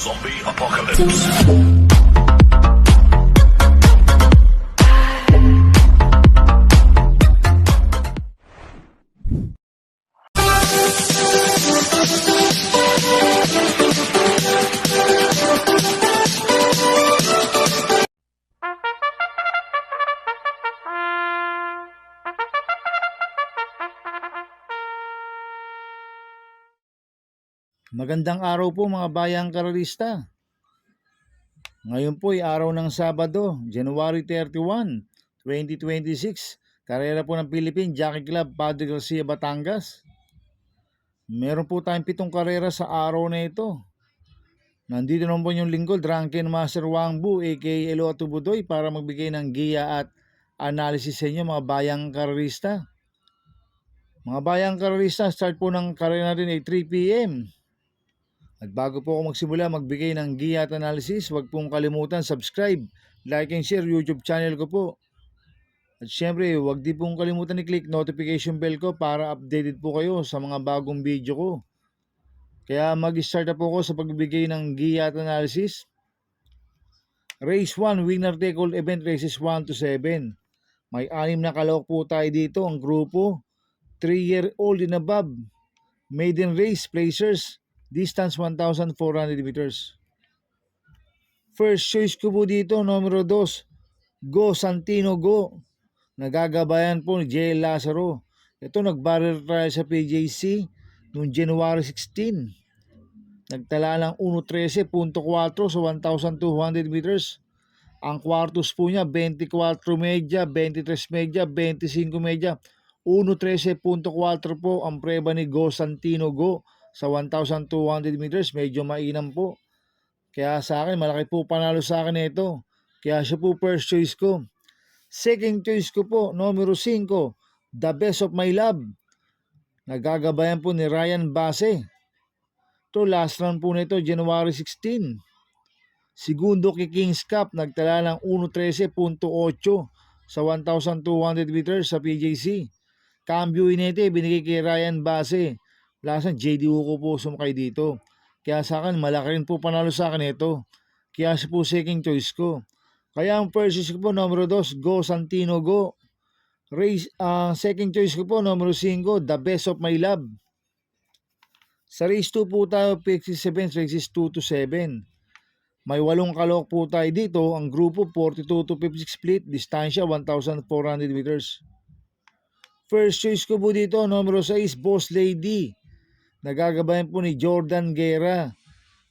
Zombie Apocalypse. Magandang araw po mga bayang karalista. Ngayon po ay araw ng Sabado, January 31, 2026. Karera po ng Philippine Jockey Club, Padre Garcia, Batangas. Meron po tayong 7 karera sa araw na ito. Nandito naman po yung lingkod, Drunken Master Wangbu, aka Elo Atubudoy, para magbigay ng giya at analysis sa inyo mga bayang karalista. Mga bayang karalista, start po ng karera natin ay 3 p.m. At bago po ako magsimula magbigay ng giya at analysis, huwag pong kalimutan subscribe, like and share YouTube channel ko po. At syempre, huwag din pong kalimutan i-click notification bell ko para updated po kayo sa mga bagong video ko. Kaya mag-start na po ako sa pagbibigay ng giya at analysis. Race 1, winner take all event, races 1 to 7. May 6 na kalawak po tayo dito. Ang grupo, 3-year-old and above. Maiden race, placers, distance 1,400 meters. First choice ko po dito, numero 2, Go Santino Go. Nagagabayan po ni J. Lazaro. Ito nag-barrel trial sa PJC noong January 16. Nagtala ng 1.13.4 sa 1,200 meters. Ang kwartos po niya, 24 medya, 23 medya, 25 medya. 1.13.4 po ang preba ni Go Santino Go sa 1,200 meters. Medyo mainam po. Kaya sa akin, malaki po panalo sa akin ito. Kaya siya po first choice ko. Second choice ko po, numero 5, The Best of My Love. Nagagabayan po ni Ryan Base. Ito, last round po nito, January 16. Segundo kay Kings Cup, nagtala ng 1.13.8 sa 1,200 meters sa PJC. Cambio inete, binigay kay Ryan Base. Lasan, JD Uco po sumakay dito. Kaya sa akin, malaki rin po panalo sa akin ito. Kaya siya po second choice ko. Kaya ang first choice ko po, numero 2, Go Santino Go. Second choice ko po, numero 5, The Best of My Love. Sa race 2 po tayo, PX7, races 2 to 7. May 8 kalawak po tayo dito. Ang grupo, 42 to 56 split. Distansya, 1,400 meters. First choice ko po dito, numero 6, Boss Lady. Nagagabayan po ni Jordan Guerra.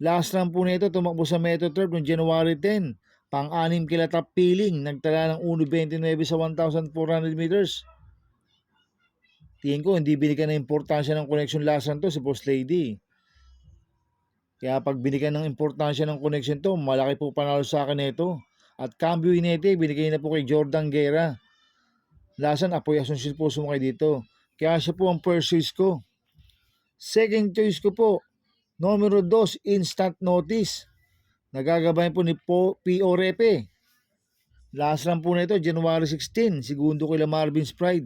Last round po nito, tumakbo sa Metro Turf noong January 10. Pang-6 kila top peeling. Nagtala ng 1.29 sa 1,400 meters. Tingin ko, hindi binigyan ng importansya ng connection last round to si Boss Lady. Kaya pag binigyan ng importansya ng connection to, malaki po panalo sa akin ito. At cambio inete, binigay na po kay Jordan Guerra. Lasan, Apoy Asuncion po sumakay dito. Kaya siya po ang first choice ko. Second choice ko po, numero 2, Instant Notice. Nagagabayan po ni P.O. Repe. Last round po nito, January 16. Segundo kay Marvin's Pride.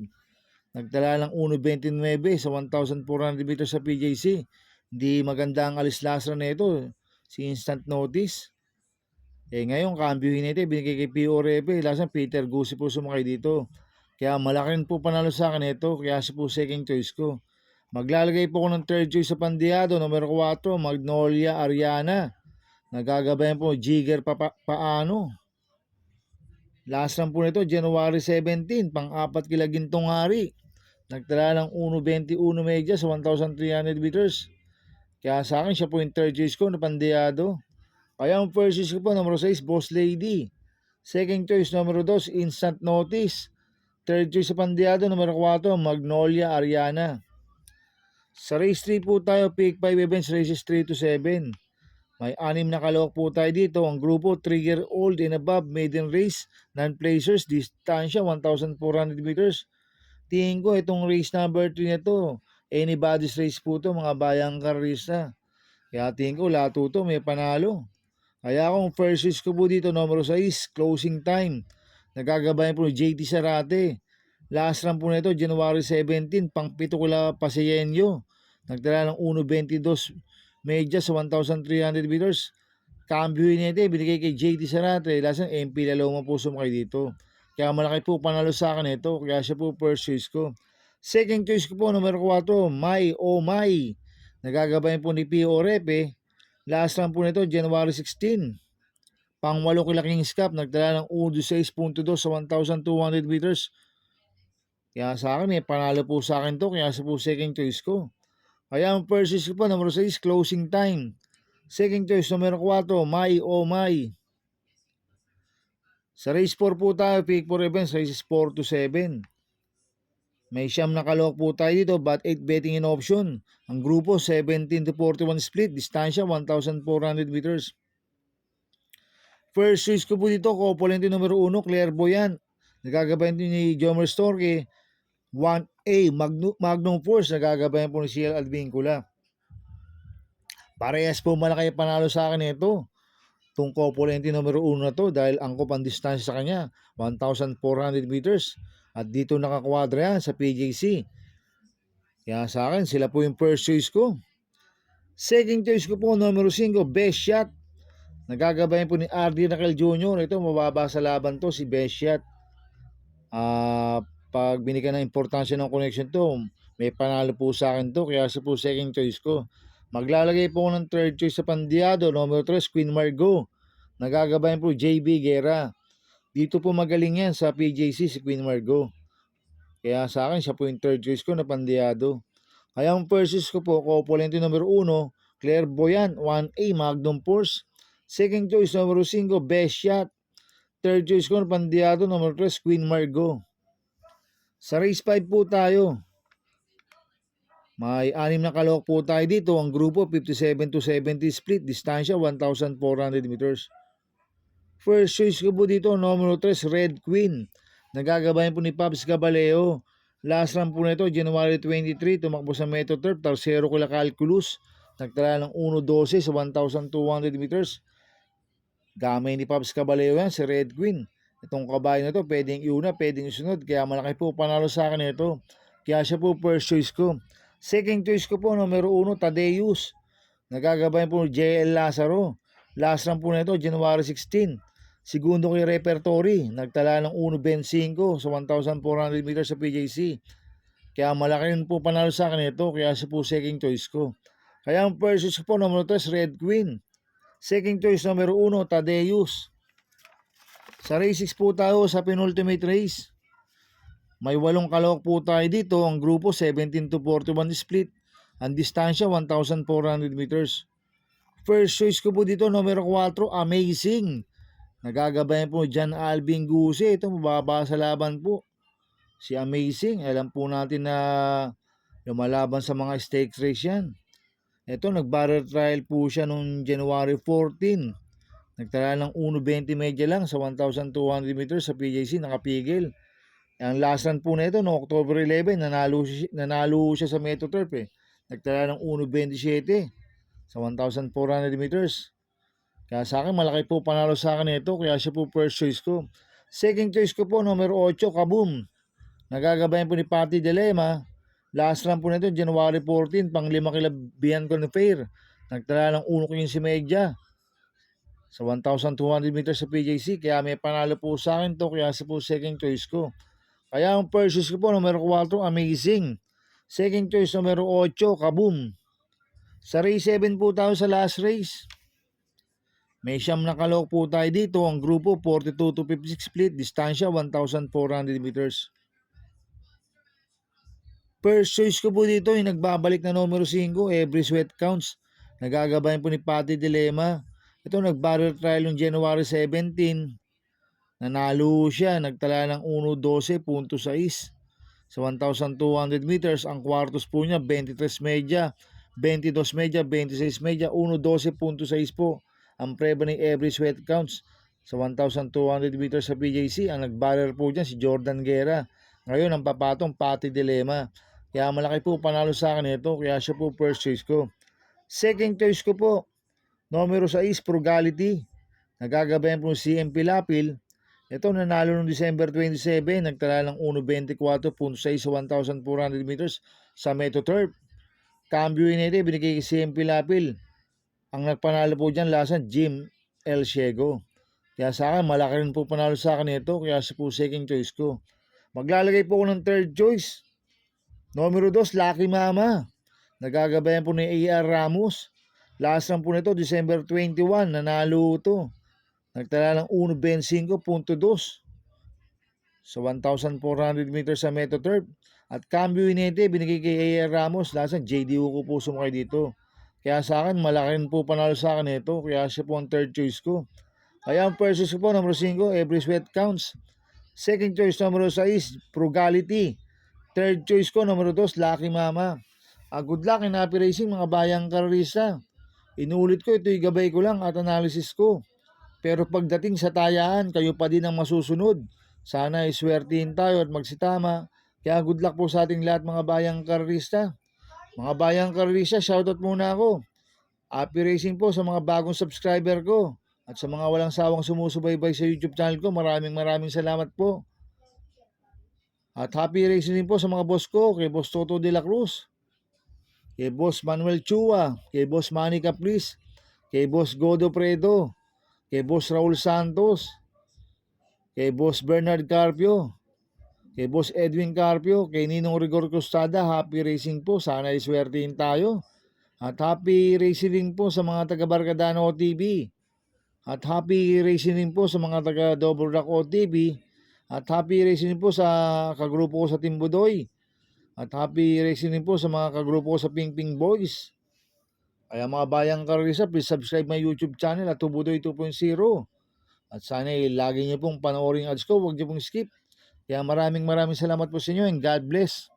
Nagtala ng 1.29 sa 1,400 meters sa PJC. Hindi maganda ang alis last round nito, si Instant Notice. Ngayon, kambyuhin nito, binigay kay P.O. Repe. Last round, Peter Gusi po sumakay dito. Kaya malaki rin po panalo sa akin ito. Kaya siya po second choice ko. Maglalagay po ko ng third choice sa Pandiado, numero 4, Magnolia Ariana. Nagagabayan po Jigger Paano. Last round po nito, January 17, pang-4 kila Gintong Hari. Nagtala ng 1.21 medya sa 1,300 meters. Kaya sa akin, siya po yung third choice ko na Pandiado. Kaya ang first choice ko po, numero 6, Boss Lady. Second choice, numero 2, Instant Notice. Third choice sa Pandiado, numero 4, Magnolia Ariana. Sa race 3 po tayo, pick 5 events, races 3 to 7. May 6 na kalawak po tayo dito. Ang grupo, 3-year-old and above, maiden race, non-placers, distansya, 1,400 meters. Tingin ko, itong race number 3 na to, anybody's race po to, mga bayang karista. Kaya tingin ko, lahat to may panalo. Kaya akong first race ko po dito, numero 6, closing time. Nagagabayan po ni JT Sarate. Last round po na ito, January 17, pang-7 kila Paseyenyo. Nagtala ng 1.22 medya sa 1,300 meters. Cambio Hinete, binigay kay JT Sarate. Last time, MP Laloma po sumakay dito. Kaya malaki po panalo sa akin ito. Kaya siya po first choice ko. Second choice ko po, numero 4, Mai O Mai. Nagagabayan po ni Pio Orepe. Last round po nito, January 16. Pang-8 kila Kings Cup, nagdala ng 1.6.2 sa 1,200 meters. Kaya sa akin, panalo po sa akin to. Kaya sa po second choice ko. Kaya ang first choice ko po, numero 6, closing time. Second choice, numero 4, Mai O Mai. Sa race 4 po tayo, pick 4 events, races 4 to 7. May siyam na kalok po tayo dito, but 8 betting in option. Ang grupo, 17 to 41 split, distansya 1,400 meters. First choice ko po dito, Copolente numero 1, Clairvoyant. Nagagabayan din ni Jomer Storke. 1A, Magnum Force, nagagabayan po ni CL Advincula. Parehas po malaki panalo sa akin ito. Itong Copolente numero 1 na to dahil angkop ang distansya sa kanya, 1,400 meters. At dito nakakwadra yan sa PJC. Kaya sa akin, sila po yung first choice ko. Second choice ko po, numero 5, Best Shot. Nagagabayan po ni RD Raquel Jr. Ito, mababa sa laban to, si Best Shot. Pag binigyan ng importansya ng connection to, may panalo po sa akin to. Kaya sa po second choice ko. Maglalagay po ng third choice sa Pandiado, numero 3, Queen Margot. Nagagabayan po JB Guerra. Dito po magaling yan sa PJC si Queen Margot. Kaya sa akin, siya po yung third choice ko na Pandiado. Kaya ang first choice ko po, Copolente numero 1, Clairvoyant, 1A, Magnum Force. Second choice, numero 5, Best Shot. Third choice ko na Pandiado, numero 3, Queen Margot. Sa race 5 po tayo. May 6 na kalok po tayo dito. Ang grupo 57 to 70 split. Distansya 1,400 meters. First choice ko po dito, numero 3, Red Queen. Nagagabayan po ni Pabs Caballeo. Last run po nito, January 23, tumakbo sa Metro Turf, Tercero kila Calculus. Nagtala ng 1.12 sa 1,200 meters. Gamay ni Pabs Caballeo yan, si Red Queen. Itong kabayo na to, pwedeng iuna, pwedeng isunod. Kaya malaki po panalo sa akin ito. Kaya siya po first choice ko. Second choice ko po, numero 1, Tadeus. Nagagabayan po JL Lazaro. Last run po nito, January 16. Segundo kay Repertory. Nagtala ng 1.25 sa 1,400 meters sa PJC. Kaya malaki rin po panalo sa akin ito. Kaya siya po second choice ko. Kaya ang first choice ko po, numero 3, Red Queen. Second choice, numero 1, Tadeus. Sa race 6 po tayo sa penultimate race. May 8 kalok po tayo dito. Ang grupo 17 to 41 split. Ang distansya 1,400 meters. First choice ko po dito, numero 4, Amazing. Nagagabayan po John Alvin Guse. Ito mababa sa laban po. Si Amazing. Alam po natin na lumalaban sa mga stakes race yan. Ito nag-barrel trial po siya noong January 14. Nagtala ng 1.20 medya lang sa 1,200 meters sa PJC. Nakapigil. Ang last run po na ito, no October 11, nanalo siya sa Metro Turf eh. Nagtala ng 1.27 sa 1,400 meters. Kaya sa akin, malaki po panalo sa akin ito. Kaya siya po first choice ko. Second choice ko po, numero 8, Kaboom. Nagagabayan po ni Patty Dilema. Last run po na ito, January 14, pang 5 kila Bianco Fair. Nagtala ng 1.15 medya sa 1,200 meters sa PJC. Kaya may panalo po sa akin to. Kaya siya po second choice ko. Kaya ang first choice ko po, numero 4, Amazing. Second choice, numero 8, Kaboom. Sa race 7 po tayo sa last race. May 9 na kalok po tayo dito. Ang grupo, 42 to 56 split. Distansya, 1,400 meters. First choice ko po dito, yung nagbabalik na numero 5, Every Sweat Counts. Nagagabayan po ni Patty Dilema. Ito, nag-barrel trial yung January 17. Nanalo siya, nagtala ng 1.12.6 sa 1,200 meters. Ang kwartos po niya, 23 medya, 22 medya, 26 medya, 1.12.6 po. Ang preba ni Every Sweat Counts sa 1,200 meters sa PJC. Ang nag-barrel po dyan si Jordan Guerra. Ngayon, ang papatong Patty Dilema. Kaya malaki po panalo sa akin ito. Kaya siya po first choice ko. Second choice ko po, numero 6, Frugality. Nagagabayan po si CMP Lapil. Ito, nanalo noong December 27, nagtala ng 1.24.6 sa 1,400 meters sa Metro Turf. Cambio Hinete, binigay kay CMP Lapil. Ang nagpanalo po dyan, lasan, Jim El Ciego. Kaya sa akin, malaki rin po panalo sa akin ito, kaya siya po second choice ko. Maglalagay po ako ng third choice. Numero 2, Lucky Mama. Nagagabayan po ni A.R. Ramos. Last lang po nito, December 21, nanalo ito. Nagtala ng 1.25.2 sa 1,400 meters sa Metro Turf. At cambio inete, binigay kay A.R. Ramos. Last lang, JD ko po sumakay dito. Kaya sa akin, malaki rin po panalo sa akin ito. Kaya siya po ang third choice ko. Kaya ang first choice ko po, number 5, Every Sweat Counts. Second choice, number 6, Frugality. Third choice ko, number 2, Lucky Mama. Good luck in happy racing mga bayang karerista. Inulit ko, ito'y gabay ko lang at analysis ko. Pero pagdating sa tayaan, kayo pa din ang masusunod. Sana iswertihin tayo at magsitama. Kaya good luck po sa ating lahat mga bayang karerista. Mga bayang karerista, shoutout muna ako. Happy racing po sa mga bagong subscriber ko. At sa mga walang sawang sumusubaybay sa YouTube channel ko, maraming salamat po. At happy racing din po sa mga boss ko, kay Boss Toto de la Cruz, kay Boss Manuel Chua, kay Boss Manny Capriz, kay Boss Godo Predo, kay Boss Raul Santos, kay Boss Bernard Carpio, kay Boss Edwin Carpio, kay Ninong Rigor Costada. Happy racing po, sana iswertihin tayo. At happy racing din po sa mga taga Barcadano TV. At happy racing din po sa mga taga Double Rock OTV. At happy racing din po sa kagrupo ko sa Team Budoy. At happy racing din po sa mga kagrupo ko sa Ping Ping Boys. Kaya mga bayang karerista, please subscribe my YouTube channel at Budoy 2.0. At sana lagi niyo pong panoorin ads ko, huwag niyo pong skip. Kaya maraming salamat po sa inyo and God bless.